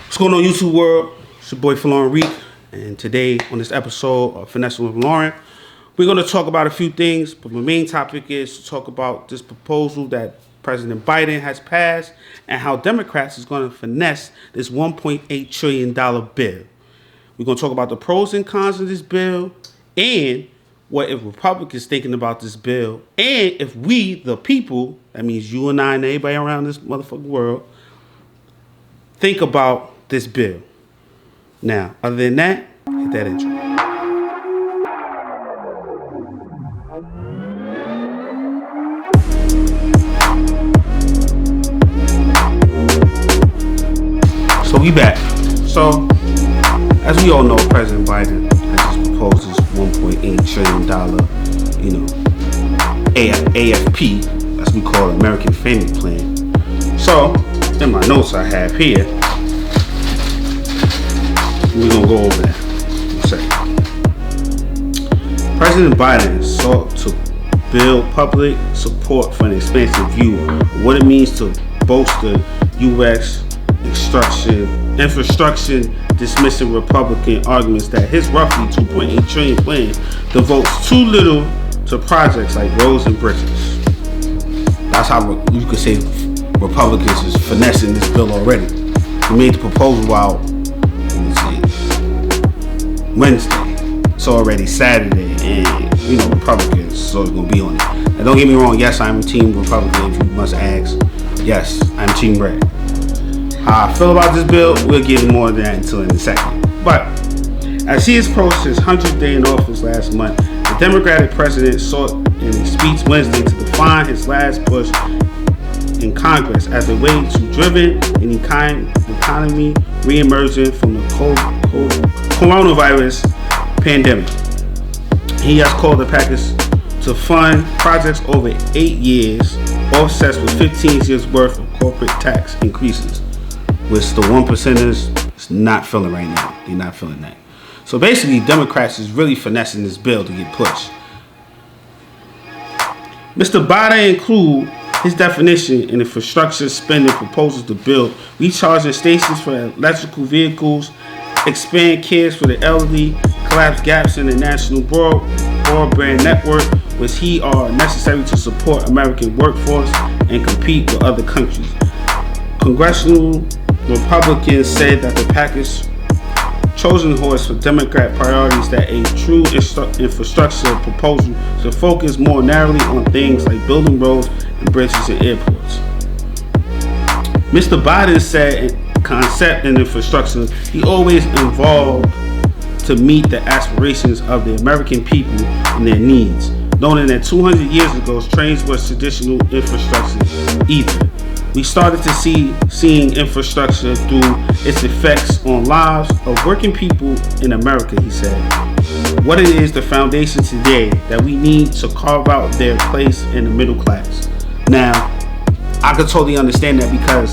What's going on, YouTube world? It's your boy Lauren Reek, and today on this episode of Finesse with Lauren, we're going to talk about a few things, but my main topic is to talk about this proposal that President Biden has passed and how Democrats is going to finesse this $1.8 trillion bill. We're going to talk about the pros and cons of this bill and what if Republicans thinking about this bill, and if we, the people, that means you and I and everybody around this motherfucking world, think about this bill. Now, other than that, hit that intro. So we back. So, as we all know, President Biden has just proposed this $1.8 trillion, AFP, as we call it, American Family Plan. So, in my notes I have here, we're going to go over that in a second. President Biden sought to build public support for an expansive view of what it means to bolster U.S. infrastructure, dismissing Republican arguments that his roughly $2.8 trillion plan devotes too little to projects like roads and bridges. That's how you could say Republicans is finessing this bill already. He made the proposal out Wednesday. It's already Saturday, and Republicans so it's gonna be on it. And don't get me wrong, yes, I'm Team Republican. If you must ask, yes, I'm Team Red. How I feel about this bill, we'll get more of that until in a second. But as he approached his 100th day in office last month, the Democratic president sought in a speech Wednesday to define his last push in Congress as a way to driven an economy re-emerging from the coronavirus pandemic. He has called the package to fund projects over 8 years, offsets with 15 years worth of corporate tax increases, which the 1%ers is not feeling right now. They're not feeling that. So basically, Democrats is really finessing this bill to get pushed. Mr. Biden include his definition in infrastructure spending proposals to build recharging stations for electrical vehicles, expand cares for the elderly, collapse gaps in the national broadband network, which are necessary to support American workforce and compete with other countries. Congressional Republicans said that the package chosen horse for Democrat priorities that a true infrastructure proposal should focus more narrowly on things like building roads and bridges and airports. Mr. Biden said in concept and infrastructure, he always involved to meet the aspirations of the American people and their needs, noting that 200 years ago, trains was traditional infrastructure either. We started to seeing infrastructure through its effects on lives of working people in America, he said. What it is the foundation today that we need to carve out their place in the middle class. Now, I could totally understand that because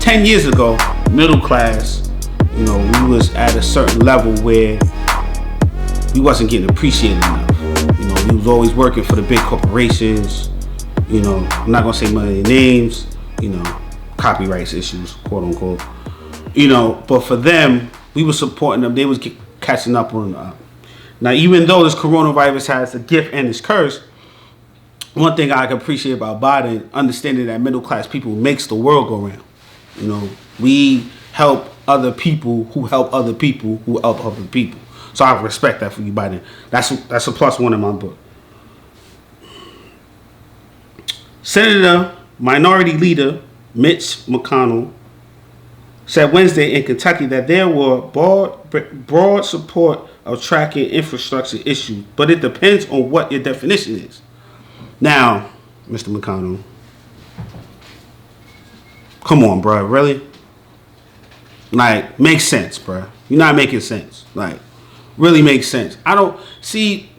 10 years ago, middle class, we was at a certain level where we wasn't getting appreciated enough. We was always working for the big corporations. I'm not gonna say many names, copyrights issues, quote unquote. But for them, we were supporting them. They was catching up on. Now, even though this coronavirus has a gift and its curse, one thing I can appreciate about Biden, understanding that middle class people makes the world go round. We help other people who help other people who help other people. So I respect that for you, Biden. That's a +1 in my book. Senator Minority Leader Mitch McConnell said Wednesday in Kentucky that there were broad support of tracking infrastructure issues, but it depends on what your definition is. Now, Mr. McConnell, come on, bro, really? Makes sense, bro. You're not making sense. Really makes sense. I don't see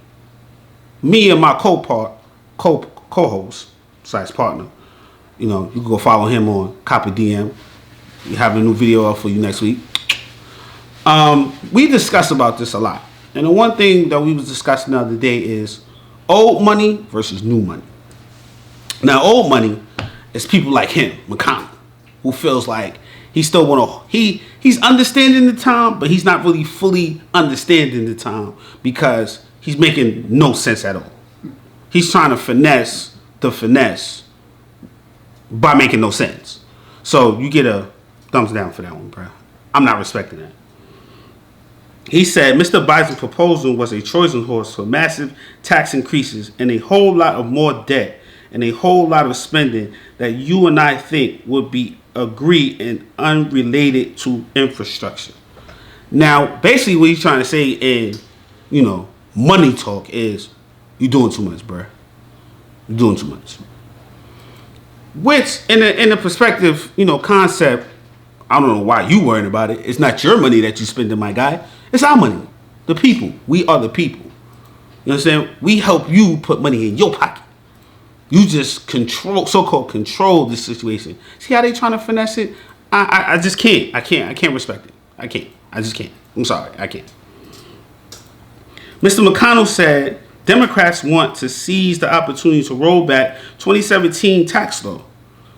me and my co-host / partner. You can go follow him on Copy DM. We have a new video up for you next week. We discuss about this a lot. And the one thing that we was discussing the other day is old money versus new money. Now, old money is people like him, McConnell, who feels like He still he's understanding the time, but he's not really fully understanding the time because he's making no sense at all. He's trying to finesse the finesse by making no sense. So you get a thumbs down for that one, bro. I'm not respecting that. He said Mr. Biden's proposal was a Trojan horse for massive tax increases and a whole lot of more debt and a whole lot of spending that you and I think would be agreed and unrelated to infrastructure. Now, basically what he's trying to say in, money talk is you're doing too much, bro. You're doing too much. Which, in the perspective, concept, I don't know why you worrying about it. It's not your money that you spending, my guy. It's our money. The people. We are the people. You understand? We help you put money in your pocket. You just so-called control the situation. See how they trying to finesse it? I just can't. I can't respect it. I can't. I just can't. I'm sorry. I can't. Mr. McConnell said Democrats want to seize the opportunity to roll back 2017 tax law,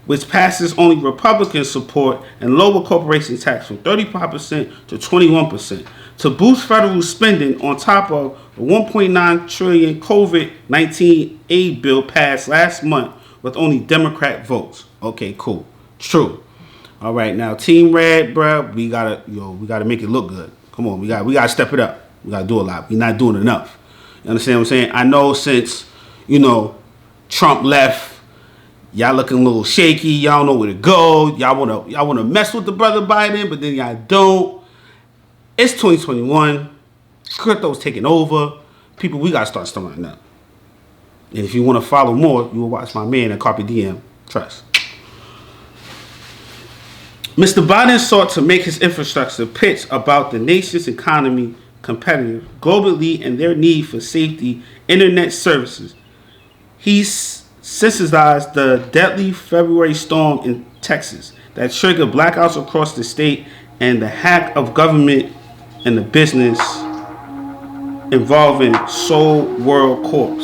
which passes only Republican support and lower corporation tax from 35% to 21%, to boost federal spending on top of the $1.9 trillion COVID-19 aid bill passed last month with only Democrat votes. Okay, cool. True. All right, now Team Red, bro, we gotta make it look good. Come on, we gotta step it up. We gotta do a lot. We're not doing enough. You understand what I'm saying? I know since Trump left, y'all looking a little shaky. Y'all don't know where to go. Y'all wanna mess with the brother Biden, but then y'all don't. It's 2021. Crypto's taking over. People, we gotta start something up. And if you want to follow more, you will watch my man at Carpe Diem. Trust. Mr. Biden sought to make his infrastructure pitch about the nation's economy competitive globally and their need for safety internet services. He sensitized the deadly February storm in Texas that triggered blackouts across the state and the hack of government and the business involving Soul World Corp.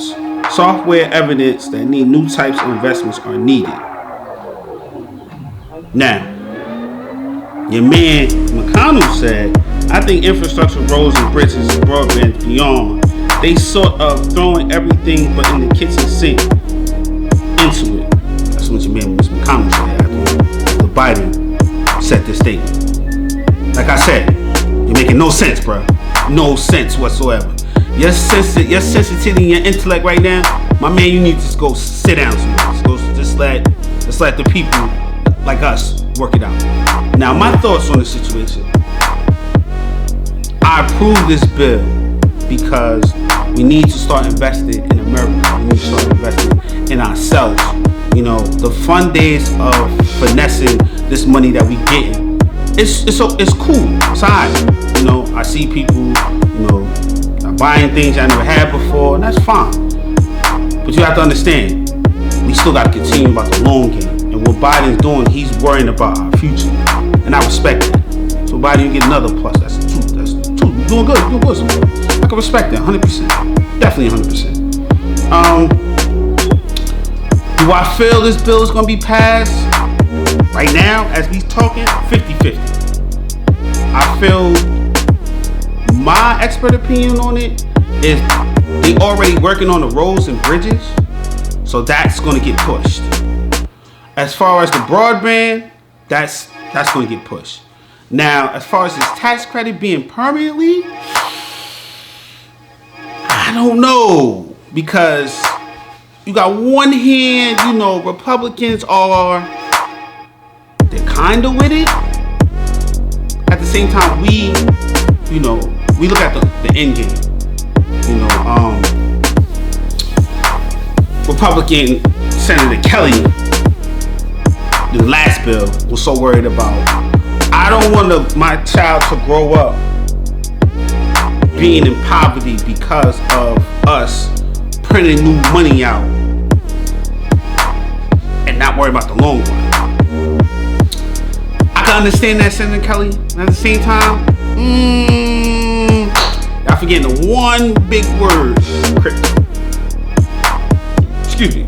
Software evidence that new types of investments are needed. Now, your man McConnell said, I think infrastructure, roads and bridges, broadband beyond, they sort of throwing everything but in the kitchen sink into it. That's what your man Mr. McConnell said after Biden said this statement. Like I said, you're making no sense, bro. No sense whatsoever. Your sensitivity, your intellect right now, my man, you need to just go sit down somewhere. Just let the people like us work it out. Now, my thoughts on the situation. I approve this bill because we need to start investing in America. We need to start investing in ourselves. The fun days of finessing this money that we getting, it's cool. It's alright. I see people, buying things I never had before, and that's fine. But you have to understand, we still got to continue about the long game. And what Biden's doing, he's worrying about our future. And I respect that. So Biden, you get another plus. That's two. You're doing good. You're doing good. I can respect that 100%. Definitely 100%. Do I feel this bill is going to be passed right now as we talking? 50-50. I feel my expert opinion on it is they already working on the roads and bridges, so that's going to get pushed. As far as the broadband, that's going to get pushed. Now, as far as this tax credit being permanently, I don't know, because you got one hand, Republicans they're kind of with it. At the same time, we look at the end game. Republican Senator Kelly, the last bill, was so worried about, I don't want my child to grow up being in poverty because of us printing new money out and not worry about the long run. I can understand that, Senator Kelly. And at the same time, y'all forgetting the one big word, crypto. Excuse me.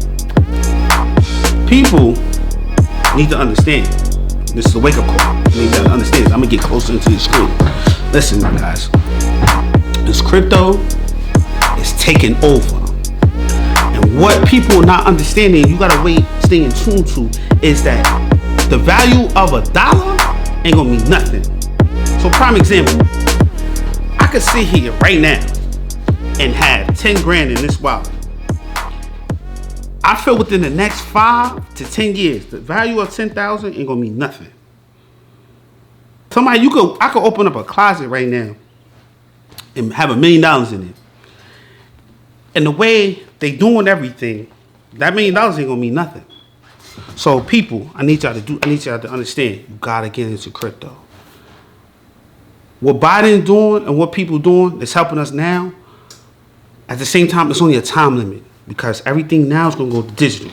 People need to understand, This is a wake-up call. You gotta understand. I'm gonna get closer into the screen. Listen, guys. This crypto is taking over. And what people are not understanding, you gotta stay in tune to, is that the value of $1 ain't gonna mean nothing. So prime example, I could sit here right now and have 10 grand in this wallet. I feel within the next 5 to 10 years, the value of 10,000 ain't gonna mean nothing. Somebody, I could open up a closet right now and have $1 million in it. And the way they doing everything, that $1 million ain't gonna mean nothing. So people, I need y'all to understand, you gotta get into crypto. What Biden doing and what people doing is helping us now. At the same time, it's only a time limit because everything now is gonna go digital.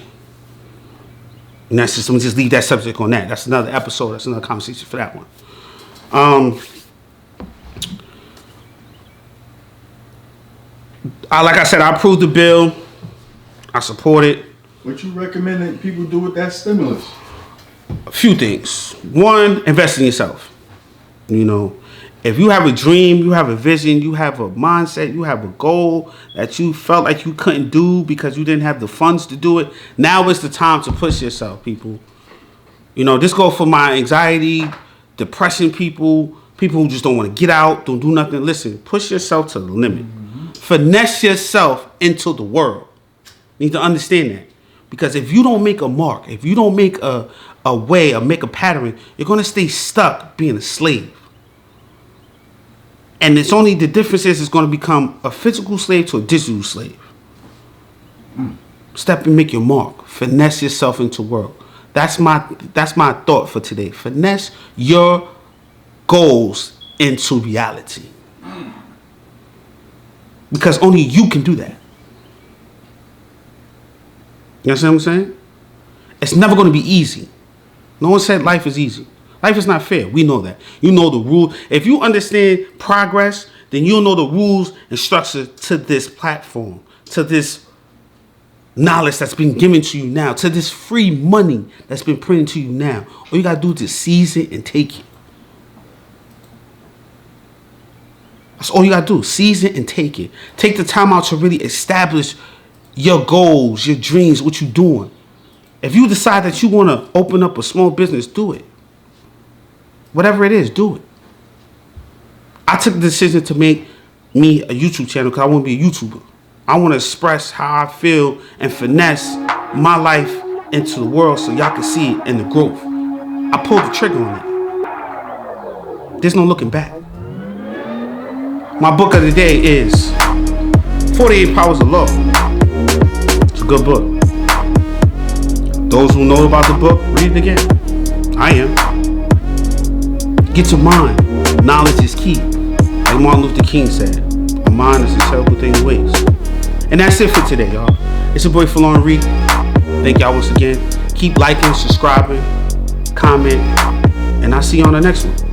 And that's just, let me just leave that subject on that. That's another episode. That's another conversation for that one. Like I said, I approved the bill. I support it. What you recommend that people do with that stimulus? A few things. One, invest in yourself. You know, if you have a dream, you have a vision, you have a mindset, you have a goal that you felt like you couldn't do because you didn't have the funds to do it, now is the time to push yourself, people. You know, this goes for my anxiety, depression people who just don't want to get out, don't do nothing. Listen, push yourself to the limit. Finesse yourself into the world. You need to understand that. Because if you don't make a mark, if you don't make a way or make a pattern, you're going to stay stuck being a slave. And it's only the difference is it's going to become a physical slave to a digital slave. Step and make your mark. Finesse yourself into the world. That's my thought for today. Finesse your goals into reality. Because only you can do that. You understand what I'm saying? It's never going to be easy. No one said life is easy. Life is not fair. We know that. You know the rule. If you understand progress, then you'll know the rules and structure to this platform, to this knowledge that's been given to you now, to this free money that's been printed to you now. All you got to do is just seize it and take it. That's all you got to do. Seize it and take it. Take the time out to really establish your goals, your dreams, what you're doing. If you decide that you want to open up a small business, do it. Whatever it is, do it. I took the decision to make me a YouTube channel because I want to be a YouTuber. I want to express how I feel and finesse my life into the world so y'all can see it in the growth. I pulled the trigger on it. There's no looking back. My book of the day is 48 Powers of Law. It's a good book. Those who know about the book, read it again. I am. Get your mind. Knowledge is key. Like Martin Luther King said, a mind is a terrible thing to waste. And that's it for today, y'all. It's your boy Falon Reed. Thank y'all once again. Keep liking, subscribing, comment, and I'll see you on the next one.